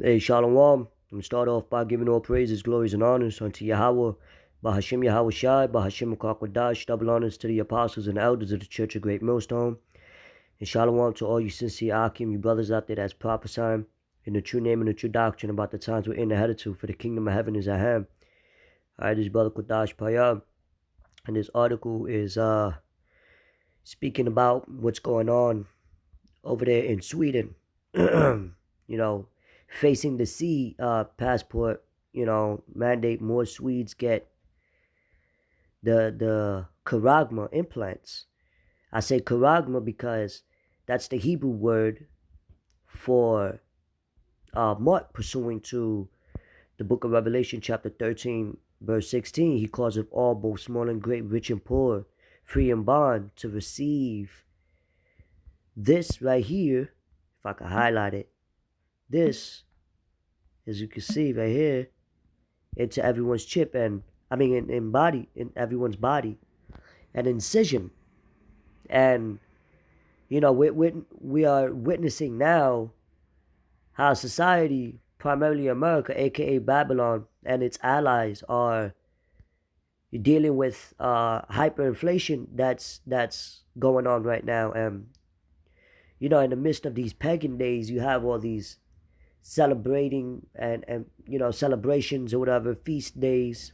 Hey, Shalom. I'm going to start off by giving all praises, glories, and honors unto Yahweh, Bahashim Yahweh Shai, Bahashim Kakwadash, double honors to the apostles and elders of the Church of Great Millstone. And Shalom to all you sincere Akim, you brothers out there that's prophesying in the true name and the true doctrine about the times we're in the headed to, for the kingdom of heaven is at hand. Alright, this brother Kwadash Payah, and this article is speaking about what's going on over there in Sweden. You know, facing the sea passport, mandate more Swedes get the charagma implants. I say charagma because that's the Hebrew word for Mark, pursuing to the book of Revelation chapter 13 verse 16. He calls it all, both small and great, rich and poor, free and bond, to receive this right here. If I could highlight it, this, as you can see right here, into everyone's chip, and I mean in body, in everyone's body, an incision. And we are witnessing now how society, primarily America, aka Babylon, and its allies are dealing with hyperinflation that's going on right now. And in the midst of these pagan days, you have all these celebrating and celebrations or whatever, feast days.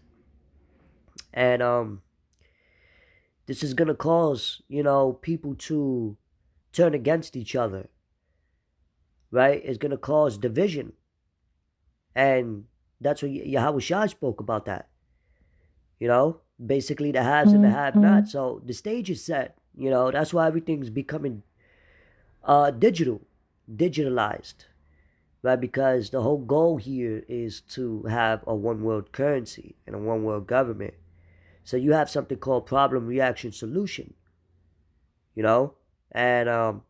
And this is gonna cause people to turn against each other, right? It's gonna cause division. And that's what Yahweh Shai spoke about, that basically the haves and the have not. So the stage is set. That's why everything's becoming digitalized, right? Because the whole goal here is to have a one world currency and a one world government. So you have something called problem, reaction, solution, and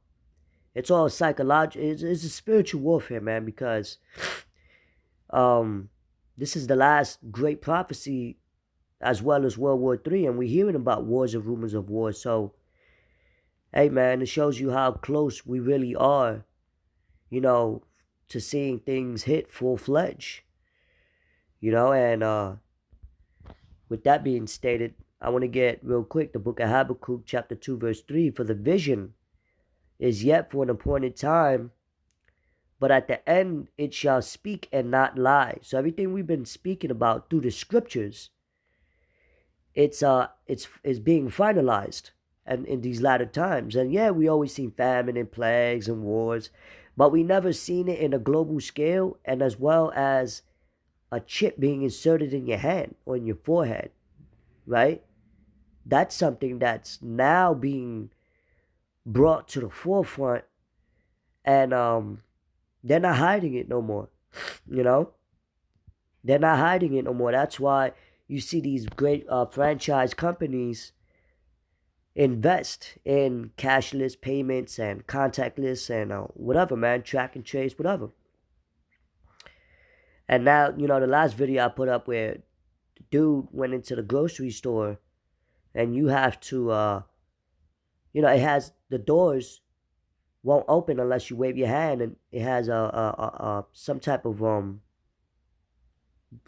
it's all psychological. It's a spiritual warfare, man, because this is the last great prophecy, as well as World War III, and we're hearing about wars and rumors of wars. So, hey, man, it shows you how close we really are, to seeing things hit full-fledged, and with that being stated, I want to get real quick the book of Habakkuk, chapter 2, verse 3. For the vision is yet for an appointed time, but at the end it shall speak and not lie. So everything we've been speaking about through the scriptures, it's being finalized, and in these latter times. And yeah, we always seen famine and plagues and wars, but we never seen it in a global scale, and as well as a chip being inserted in your hand or in your forehead, right? That's something that's now being brought to the forefront, and they're not hiding it no more. They're not hiding it no more. That's why you see these great franchise companies invest in cashless payments and contactless and whatever, man, track and trace, whatever. And now, the last video I put up where the dude went into the grocery store, and you have to, it has the doors won't open unless you wave your hand, and it has a some type of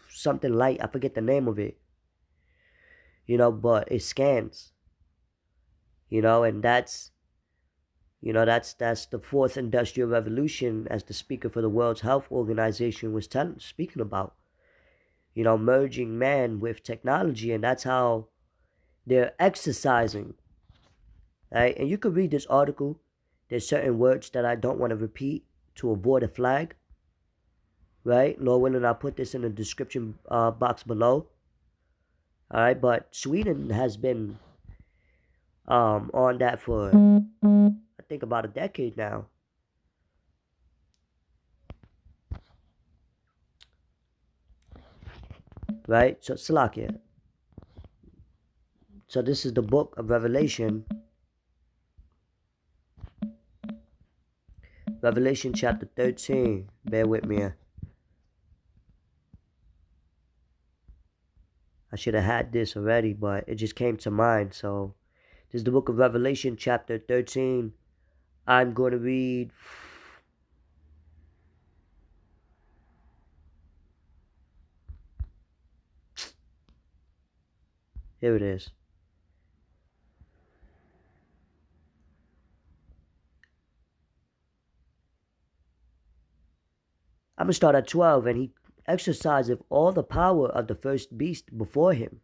something light. I forget the name of it. But it scans. And that's the fourth industrial revolution, as the speaker for the World Health Organization was speaking about. Merging man with technology, and that's how they're exercising. Right? And you could read this article. There's certain words that I don't want to repeat to avoid a flag. Right? Lord willing, I'll put this in the description box below. All right, but Sweden has been on that for, I think, about a decade now. Right? So, Salakia. So this is the book of Revelation. Revelation chapter 13. Bear with me. I should have had this already, but it just came to mind. So this is the book of Revelation chapter 13. I'm going to read Here it is. I'm going to start at 12. And he exerciseth all the power of the first beast before him.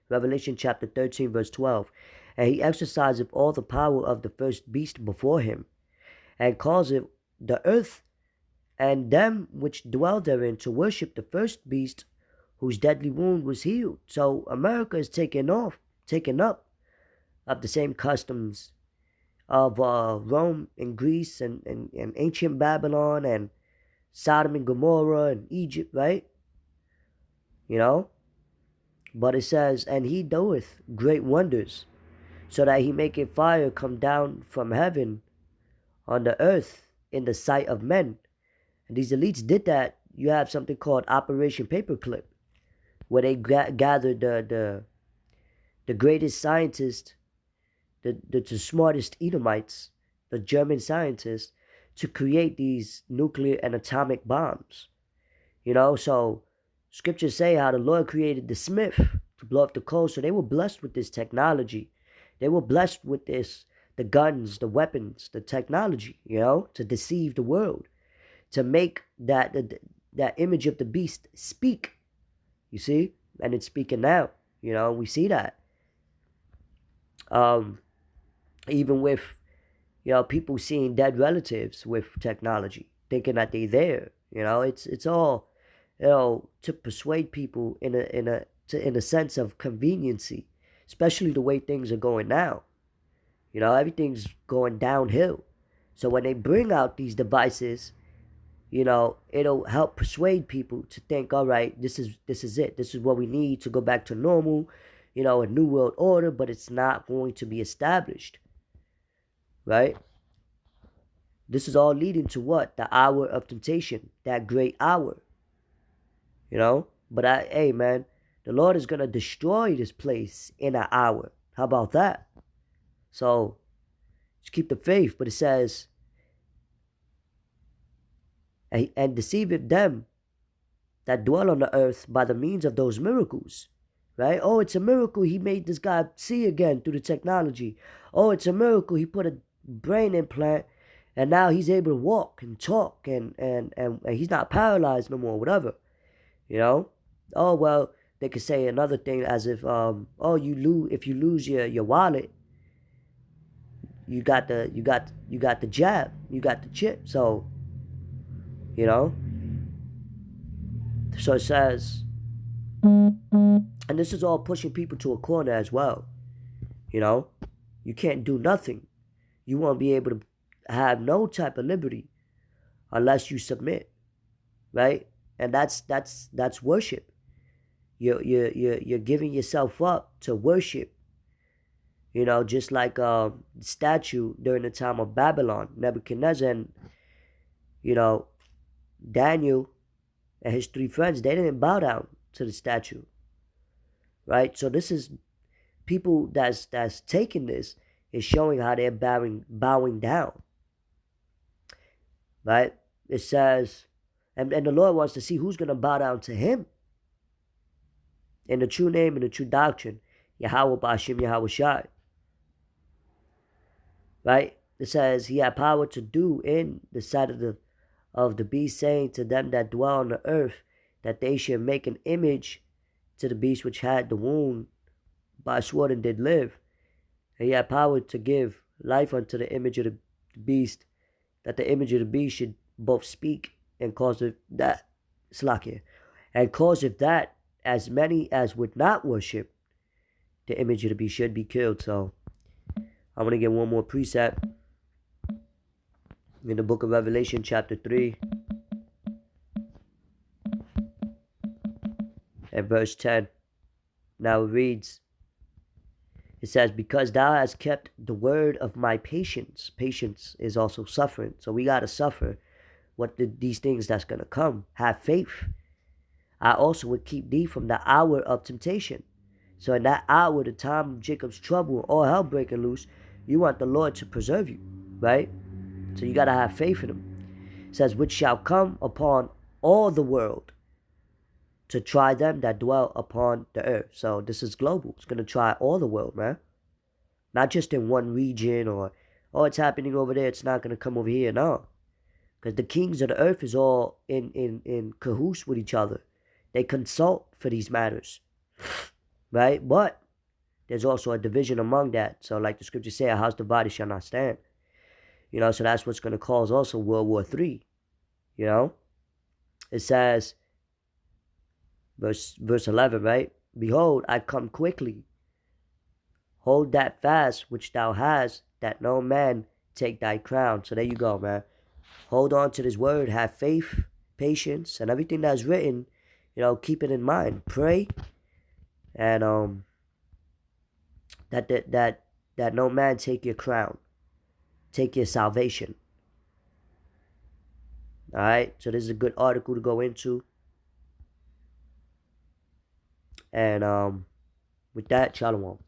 Revelation chapter 13, verse 12. And he exerciseth all the power of the first beast before him, and causeth the earth and them which dwell therein to worship the first beast, whose deadly wound was healed. So America is taking up of the same customs of Rome and Greece and ancient Babylon and Sodom and Gomorrah and Egypt, right? You know? But it says, and he doeth great wonders, so that he maketh fire come down from heaven on the earth in the sight of men. And these elites did that. You have something called Operation Paperclip, where they gathered the greatest scientists, the smartest Edomites, the German scientists, to create these nuclear and atomic bombs. You know, so scriptures say how the Lord created the smith to blow up the coal. So they were blessed with this technology. They were blessed with this, the guns, the weapons, the technology, you know, to deceive the world, to make that image of the beast speak. You see? And it's speaking now. You know, we see that. Even with, you know, people seeing dead relatives with technology, thinking that they're there. You know, it's all, you know, to persuade people in a sense of conveniency, especially the way things are going now. You know, everything's going downhill. So when they bring out these devices, you know, it'll help persuade people to think, all right, this is it. This is what we need to go back to normal, you know, a new world order, but it's not going to be established. Right? This is all leading to what? The hour of temptation, that great hour. You know? But hey, man, the Lord is going to destroy this place in an hour. How about that? So, just keep the faith. But it says, and deceiveth them that dwell on the earth by the means of those miracles. Right? Oh, it's a miracle he made this guy see again through the technology. Oh, it's a miracle he put a brain implant and now he's able to walk and talk and he's not paralyzed no more, whatever. You know? Oh, well, they could say another thing as if, oh, if you lose your wallet, you got the jab, you got the chip. So, you know? So it says, and this is all pushing people to a corner as well. You know? You can't do nothing. You won't be able to have no type of liberty unless you submit, right? And that's worship. You're giving yourself up to worship. You know, just like the statue during the time of Babylon, Nebuchadnezzar, and you know, Daniel and his 3 friends, they didn't bow down to the statue, right? So this is people that's taking this is showing how they're bowing down. Right? It says, and the Lord wants to see who's going to bow down to him in the true name and the true doctrine, Yahweh Bashim Yahweh Shai. Right? It says, he had power to do in the sight of the beast, saying to them that dwell on the earth, that they should make an image to the beast which had the wound by sword and did live. And he had power to give life unto the image of the beast, that the image of the beast should both speak and causeth that, and causeth that as many as would not worship the image of the beast should be killed. So I'm going to get one more precept in the book of Revelation chapter 3 and verse 10. Now it reads, it says, because thou hast kept the word of my patience. Patience is also suffering. So we got to suffer these things that's going to come. Have faith. I also would keep thee from the hour of temptation. So in that hour, the time of Jacob's trouble, all hell breaking loose, you want the Lord to preserve you, right? So you got to have faith in him. It says, which shall come upon all the world. to try them that dwell upon the earth. So this is global. It's going to try all the world, man. Not just in one region or, oh, it's happening over there. It's not going to come over here. No. Because the kings of the earth is all in cahoots with each other. They consult for these matters. Right? But there's also a division among that. So like the scriptures say, a house divided shall not stand. You know, so that's what's going to cause also World War III. You know? It says, verse 11, right? Behold, I come quickly. Hold that fast which thou hast, that no man take thy crown. So there you go, man. Hold on to this word. Have faith, patience, and everything that's written. You know, keep it in mind. Pray, and that no man take your crown, take your salvation. All right. So this is a good article to go into. And with that, shalom.